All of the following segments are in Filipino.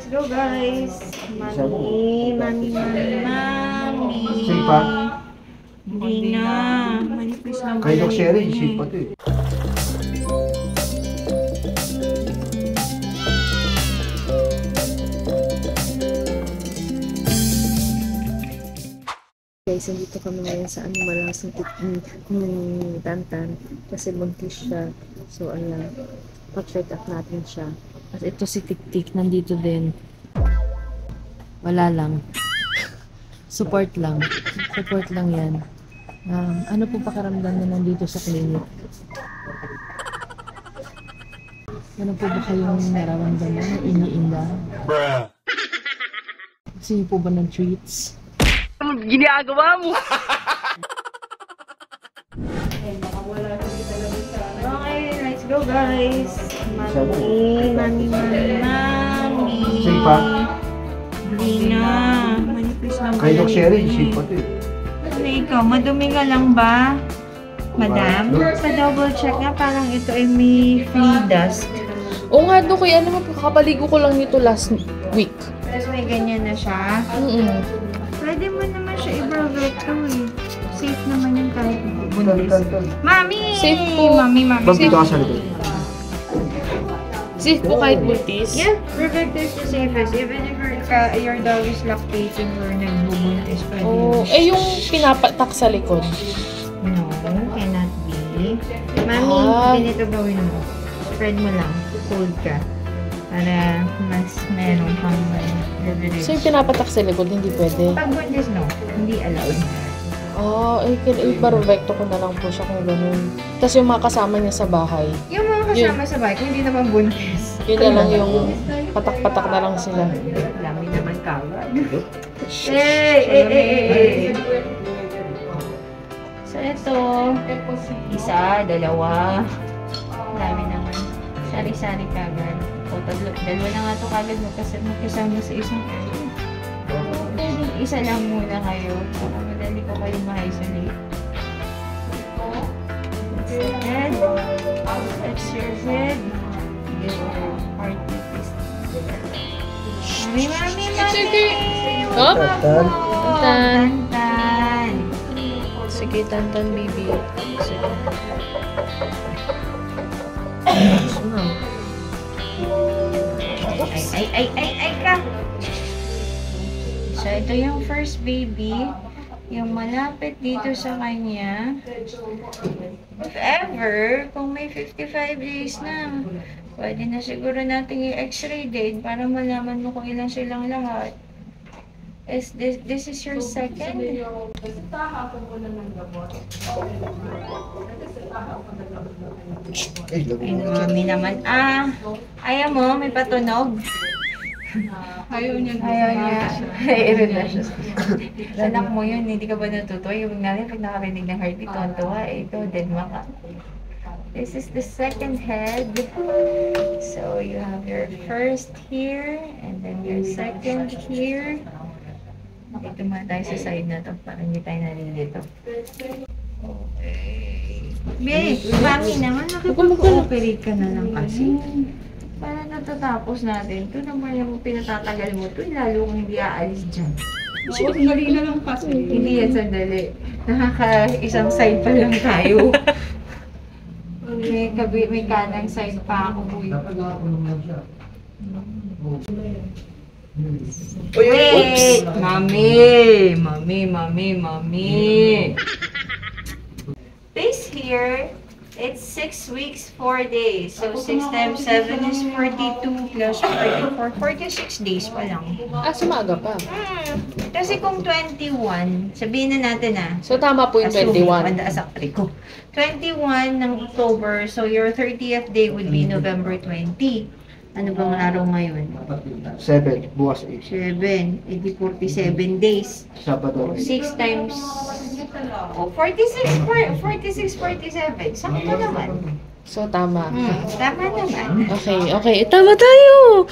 go guys. Mami. Safe pa? Hindi na. Manipis lang Kay Doc Sherry, niya safe pa to eh. Guys, nandito kami ngayon sa malakas ng Tantan kasi buntis siya. So, ayan, pa-check up natin siya. At ito si Tik-Tik, nandito din. Wala lang. Support lang. Support lang yan. Ano po pakaramdam na nandito sa clinic? Ano po ba kayong nararamdaman? Iniinda? Gusto niyo po ba ng treats? Ginagawa mo! Okay, let's go guys. Mami. Safe pa? Hindi na. Manipis lang Kay Doc niya Sherry, safe pa to eh. Ano ikaw? Madumi ka lang ba? Madam? Sa double check nga, parang ito ay may flea dust. Oo nga, Dok. Alam mo, kakapaligo ko lang nito last week. Tapos may ganyan na siya. Pwede mo naman siya i-brovetto eh. Safe naman yun kahit buntis. Mami! Safe po. Mami. Bag dito ka sa likod. Safe po kahit buntis? Yeah, brovetto is the safest. Even if your dog is lactating or nagbubuntis pa din. Yung pinapatak sa likod. No, cannot be. Mami, ganito gawin mo. Spread mo lang. Hold ka. Para mas meron pang leverage. So yung pinapatak sa likod, hindi pwede? Pag buntis, no. Hindi allowed. Ibarvecto ko na lang po siya kung ganun. Tapos yung mga kasama niya sa bahay. Yung mga kasama sa bike, hindi naman buntis. Yun na lang yung patak-patak na lang sila. Dami naman kawag. Eh. So ito, isa, dalawa. Dami naman. Sari-sari kagad. O, dalawa na nga ito kagad magkasama sa isang pwedeng isa lang muna kayo para madali ko kayo ma-isolate. That's the head. That's your head. Your heartbeat is Mami! Oh? Tantan! Sige, Tantan, baby. Sige. Ay ka! So, ito yung first baby. Yung malapit dito sa kanya. If ever, kung may 55 days na, pwede na siguro natin i-x-ray din para malaman mo kung ilan silang lahat. This is your second? Ay, lago. Ay, mami naman. Ayaw mo, may patunog. Ayaw niya. Naiirita na siya. Anak mo yun, hindi ka ba natutuwa? Yung nangyari, pag nakarinig ng heartbeat, tuwa, ito, dead maka. This is the second head. So, you have your first here, and then your second here. Dito muna tayo sa side na to, para hindi tayo nalilito. Okay. Mami naman, nakipag-cooperate ka na lang kasi. Para natatapos natin. Ito naman yung pinatatagal mo. Ito lalo kung hindi aalis dyan. Sandali na lang kasi. Hindi yan sandali. Isang side pa lang tayo. May kanang side pa ako. Wait! Mami! This here, it's 6 weeks, 4 days. So, 6 times 7 is 42 plus 44. 46 days pa lang. Sumaga pa. Kasi kung 21, sabihin na natin So, tama po yung 21. Asakri ko. 21 ng October, so your 30th day would be November 20. Ano bang araw ngayon? 7, bukas 8. 7, edi 47 days. Sabado. 6 times 46, 47. Sakto naman. So, tama. Tama naman. Okay. Tama tayo!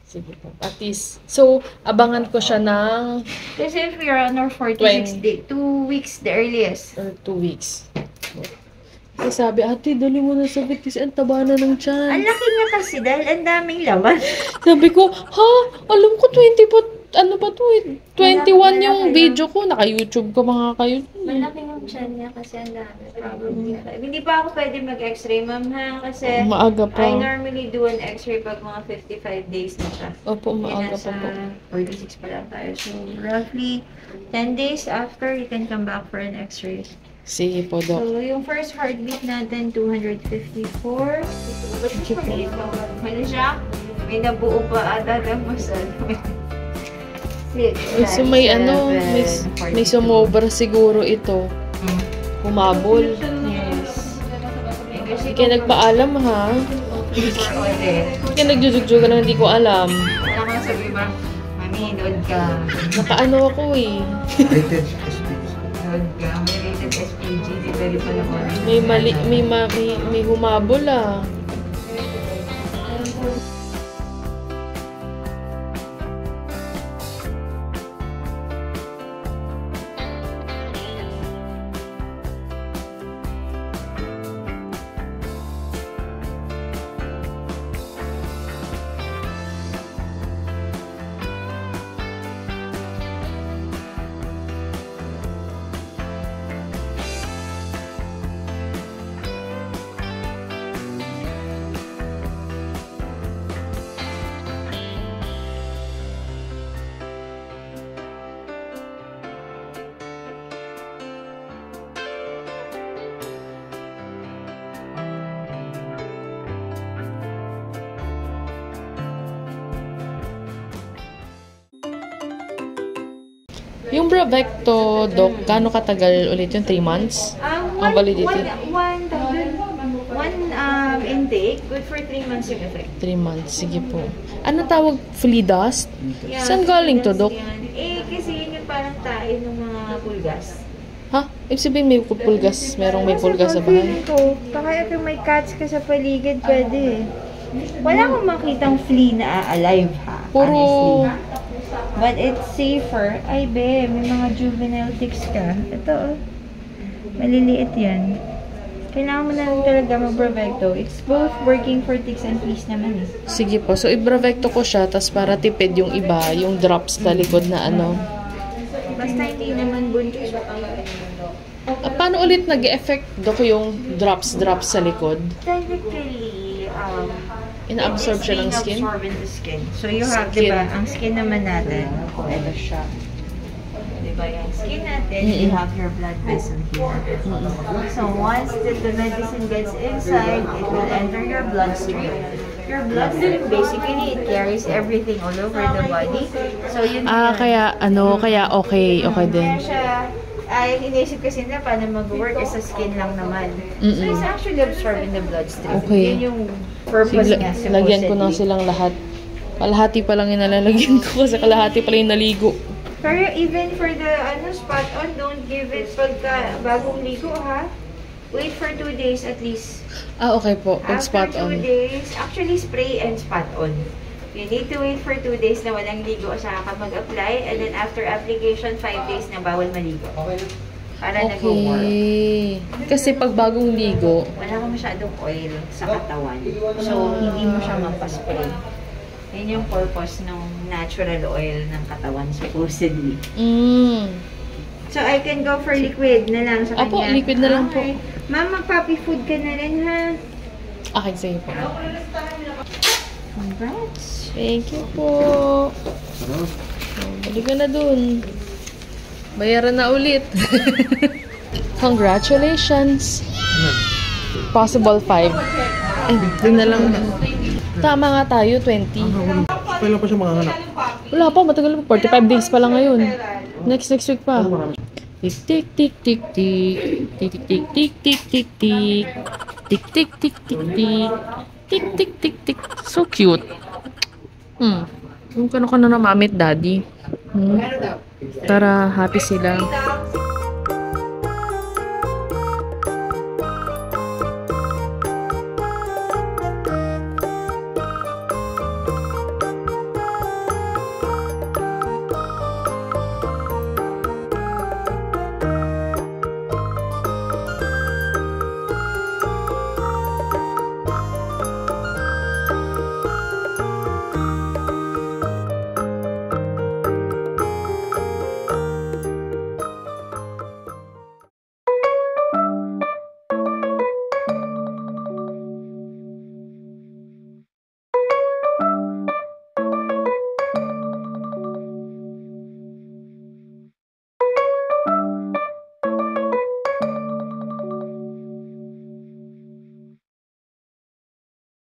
Sige po. At least, so, abangan ko siya ng Kasi if we're on our 46 day, 2 weeks the earliest. 2 weeks. Kasi sabi, ate, dali mo na sa vet kasi ang taba na ng Ang tiyan. laki niya kasi dahil ang daming laman. Sabi ko, ha? Alam ko 20 pa, ano pa to eh? 21 yung video ko. Naka-YouTube ko mga kayo. Malaki yung tiyan niya kasi ang dami. Probably. Hindi pa ako pwede mag-x-ray, ma'am, ha? Kasi Maaga pa. I normally do an x-ray pag mga 55 days na siya. Opo, maaga Nasa pa po. 46 pa lang tayo. So, roughly 10 days after, you can come back for an x-ray. Sige po, Dok. So, yung first heartbeat natin, 254. Ano siya? May nabuo pa ata na muscle. So may ano, may sumobra siguro ito. Humabol. Yes. Kasi Kaya nagpaalam ha. ulit. Kaya nagjujugjo ka na hindi ko alam. Wala kang sabi ba, mami, nood ka. Nakaano ako eh. Rated SPG. Nood ka. May rated SPG. Di pwede pa naman. May mali, may humabol ah. Yung Bravecto, Doc, gaano katagal ulit yung 3 months? Ang validity? One intake, good for 3 months yung effect. 3 months, sige po. Ano tawag? Flea dust? Yeah, Saan galing to, Doc? yan. Kasi yun yung parang tae ng mga pulgas. Ha? Ibig sabihin may pulgas, merong may pulgas sa bahay. Ko, baka if may cats ka sa paligid, pwede. Wala akong makitang flea na alive, ha? Puro, Honestly. But it's safer. Ay, be, may mga juvenile ticks ka. Ito, oh. Maliliit yan. Kailangan mo na lang talaga mag-Bravecto. It's both working for ticks and fleas naman eh. sige po. So, i-Bravecto ko siya, tas para tipid yung iba, yung drops sa likod na ano. Basta hindi naman buntis. Paano ulit nag-effect, Doc, yung drops sa likod? Technically, Ina-absorb siya ng skin? Absorb in the skin. So you have, Skin. diba, ang skin naman natin, ito siya. Diba, yung skin natin, you have your blood vessel here. So once the medicine gets inside, it will enter your bloodstream. Your bloodstream, basically, it carries everything all over the body. So yun yun. Kaya okay din. Kaya siya, inisip kasi na paano mag-work sa skin lang naman. So it's actually absorbed in the bloodstream. Okay. Yun yung purpose Sige, niya. lagyan ko na supposedly. silang lahat. Kalahati pa lang yung nalalagyan ko kasi kalahati pa lang yung naligo. Pero even for the spot on, don't give it pagka bagong ligo, ha? Wait for 2 days at least. Okay po. Pag spot After 2 on. days, actually spray and spot on. You need to wait for 2 days na walang ligo saka ka mag-apply, and then after application, 5 days na bawal maligo. Para nag-work. Okay. Kasi pag bagong ligo, Wala ka masyadong oil sa katawan. So, hindi mo siya mapaspray. Yan yung purpose ng natural oil ng katawan, supposedly. So, I can go for liquid na lang sa kanya. Apo, liquid na lang po. Okay. Ma'am, mag-puppy food ka na rin, ha? okay, sige po. Congrats. Thank you po. Balik ka na dun. Bayaran na ulit. Congratulations. Possible 5. Ay, dun na lang. Tama nga tayo, 20. Kailan pa siya makahanap? Wala pa, matagal pa. 45 days pa lang ngayon. Next week pa. Tik tik tik tik tik. Tik tik tik tik tik tik. Tik tik tik tik tik. Tik tik tik tik. So cute. Yung kano na mami at daddy. Tara, happy sila.